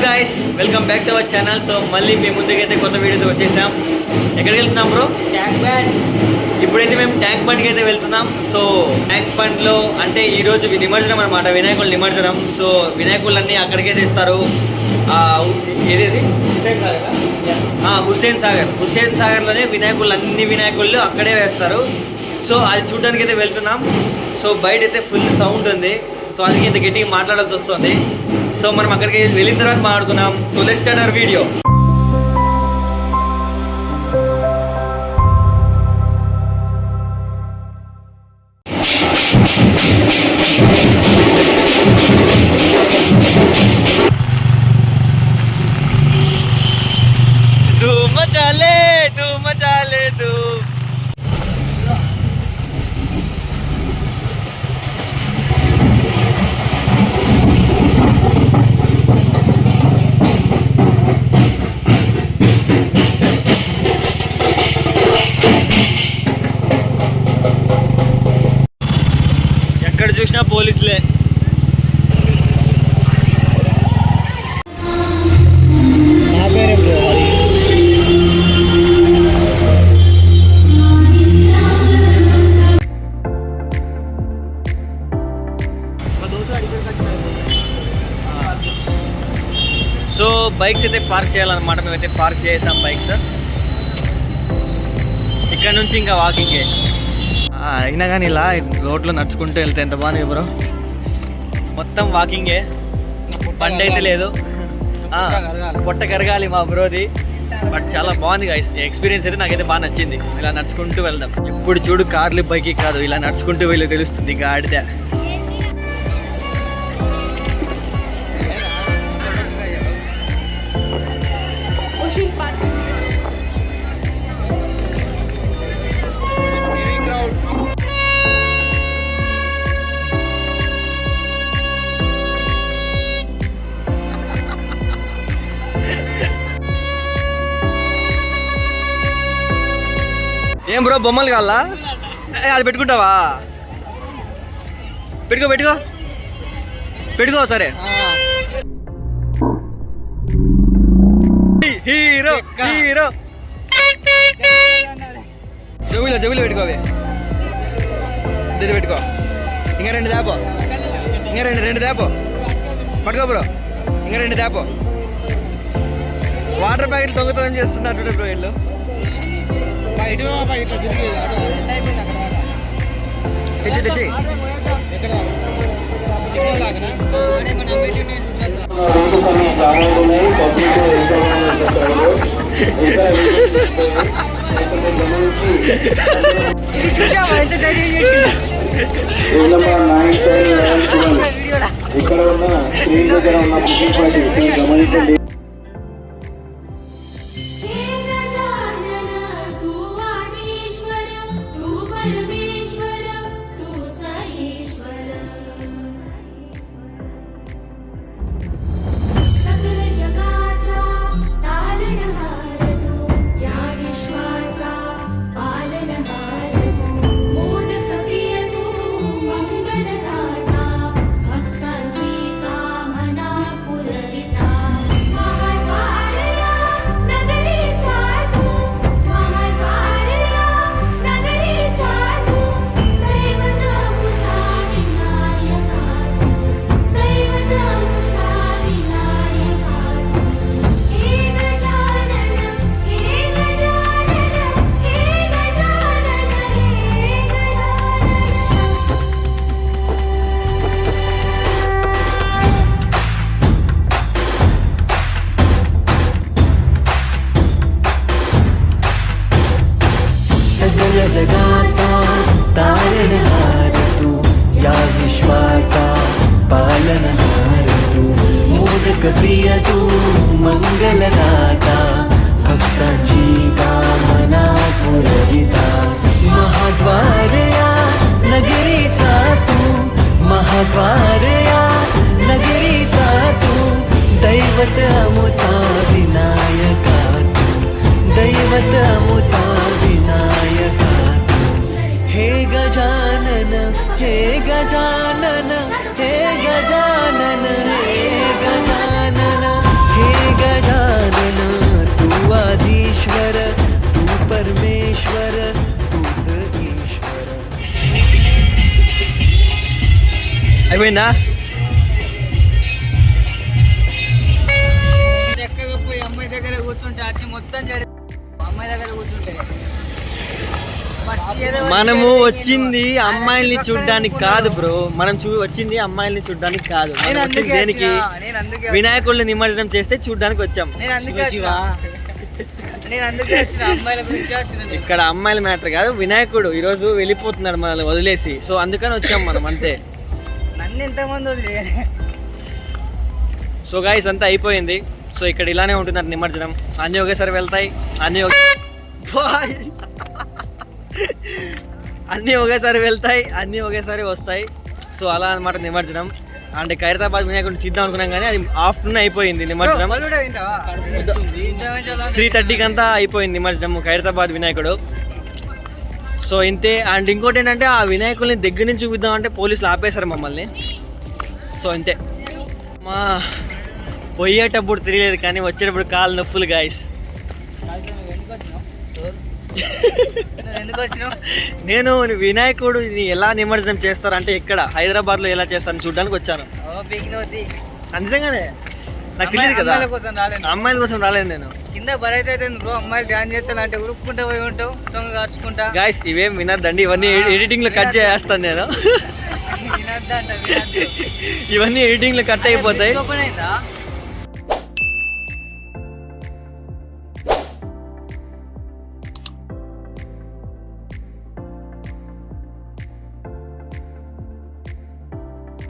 Guys welcome back to our channel. So మళ్ళీ మీ ముందుకైతే కొత్త వీడియోతో వచ్చేసాం। ఎక్కడికి వెళ్తున్నాం బ్రో? Tank bund. ఇప్పుడైతే మేము ట్యాంక్ బండ్కి అయితే వెళ్తున్నాం। సో ట్యాంక్ బండ్లో అంటే ఈరోజు నిమజ్జనం అనమాట, వినాయకుల నిమజ్జనం। సో వినాయకులన్నీ అక్కడికైతే ఇస్తారు। ఏదేది హుస్సేన్ సాగర్లోనే అన్ని వినాయకులు అక్కడే వేస్తారు। సో అది చూడడానికి అయితే వెళ్తున్నాం। సో బయట అయితే ఫుల్ సౌండ్ ఉంది, సో అందుకే ఇంత గట్టిగా మాట్లాడాల్సి వస్తుంది। సో మనం అక్కడికి వెళ్ళిన తర్వాత మాట్లాడుకున్నాం। So let's start our video. धूम मचाले धूम। ఎక్కడ చూసినా పోలీసులే। నా పేరే బ్రో హరి। సో బైక్స్ అయితే పార్క్ చేయాలన్నమాట, మేమైతే పార్క్ చేసాం బైక్స్। ఇక్కడ నుంచి ఇంకా వాకింగే, అయినా కానీ ఇలా రోడ్లో నడుచుకుంటూ వెళ్తే ఎంత బాగుంది బ్రో। మొత్తం వాకింగే, బండి అయితే లేదు, పొట్ట కరగాలి మా బ్రోది। బట్ చాలా బాగుంది గైస్, ఎక్స్పీరియన్స్ అయితే నాకైతే బాగా నచ్చింది। ఇలా నడుచుకుంటూ వెళ్దాం, ఎప్పుడు చూడు కార్లు బైక్ కాదు, ఇలా నడుచుకుంటూ వెళ్ళి తెలుస్తుంది ఇంకా ఆడితే। ఏం బ్రో బొమ్మలు కావాలా? అది పెట్టుకుంటావా? పెట్టుకో సరే। హీరో హీరో జగులు పెట్టుకోవి, పెట్టుకో। ఇంకా రెండు దాపో, ఇంకా రెండు దాపో, పట్టుకో బ్రో, ఇంకా రెండు దాపో। వాటర్ ప్యాకెట్ దొంగతనం చేస్తున్నారు చూడ బ్రో వీళ్ళు। తెచ్చి ఇక్కడ ఉన్న స్క్రీన్ దగ్గర ఉన్న బుకింగ్ పార్టీ గమనించండి। जगाचा तारणहार तू, या विश्वाचा पालनहार तू, मोदक प्रिय तू, मंगलदाता, भक्तांची कामना पुरविता। महाद्वार या नगरीचा तू, महाद्वार या नगरीचा तू, दैवत अमुचा विनायका तू, दैवत अमुचा विनायका तू। हे गजानन हे गजानन हे गजानन हे गजानन అయిపోయిందా? ఎక్కడ పోయి అమ్మాయి దగ్గర కూర్చుంటే వచ్చి మొత్తం అమ్మాయి దగ్గర కూర్చుంటే మనము వచ్చింది అమ్మాయిల్ని చూడ్డానికి కాదు బ్రో, మనం వచ్చింది అమ్మాయిల్ని చూడ్డానికి కాదు, మనం వచ్చింది దేనికి? వినాయకుడిని నిమజ్జనం చేస్తే చూడ్డానికి వచ్చాం. ఇక్కడ అమ్మాయిల మ్యాటర్ కాదు, వినాయకుడు ఈరోజు వెళ్ళిపోతున్నాడు మనల్ని వదిలేసి, సో అందుకని వచ్చాం మనం అంతే. నన్ను ఎంతమంది వదిలే. సో గాయ్స్ అంతా అయిపోయింది. సో ఇక్కడ ఇలానే ఉంటున్నారు నిమజ్జనం, అన్నీ ఒకేసారి వెళ్తాయి, అన్నీ ఒకేసారి వెళ్తాయి, అన్నీ ఒకేసారి వస్తాయి. సో అలా అన్నమాట నిమజ్జనం. అంటే ఖైరతాబాద్ వినాయకుడిని చూద్దాం అనుకున్నాం కానీ అది ఆఫ్టర్నూన్ అయిపోయింది నిమజ్జనం. 3:30కి అంతా అయిపోయింది నిమజ్జనం ఖైరతాబాద్ వినాయకుడు. సో ఇంతే. అండ్ ఇంకోటి ఏంటంటే ఆ వినాయకుడిని దగ్గర నుంచి చూపిద్దామంటే పోలీసులు ఆపేశారు మమ్మల్ని. సో ఇంతే. మా పోయేటప్పుడు తిరగలేదు కానీ వచ్చేటప్పుడు కాళ్ళు నొప్పులు గాయస్. నేను వినాయకుడు ఎలా నిమజ్జనం చేస్తారంటే ఇక్కడ హైదరాబాద్లో ఎలా చేస్తారని చూడడానికి వచ్చాను. నిజంగానే నాకు తెలియదు కదా, అమ్మాయిల కోసం రాలేదు నేను. కింద బరైతే బ్రో అమ్మాయిలు డాన్స్ చేస్తాను అంటే ఉరుక్కుంటా పోయి ఉంటావు, సొంగ కార్చుకుంటా. గాయస్ ఇవేం వినద్దండి, ఇవన్నీ ఎడిటింగ్ లో కట్ చేస్తాను నేను. ఇవన్నీ ఎడిటింగ్ లో కట్ అయిపోతాయి.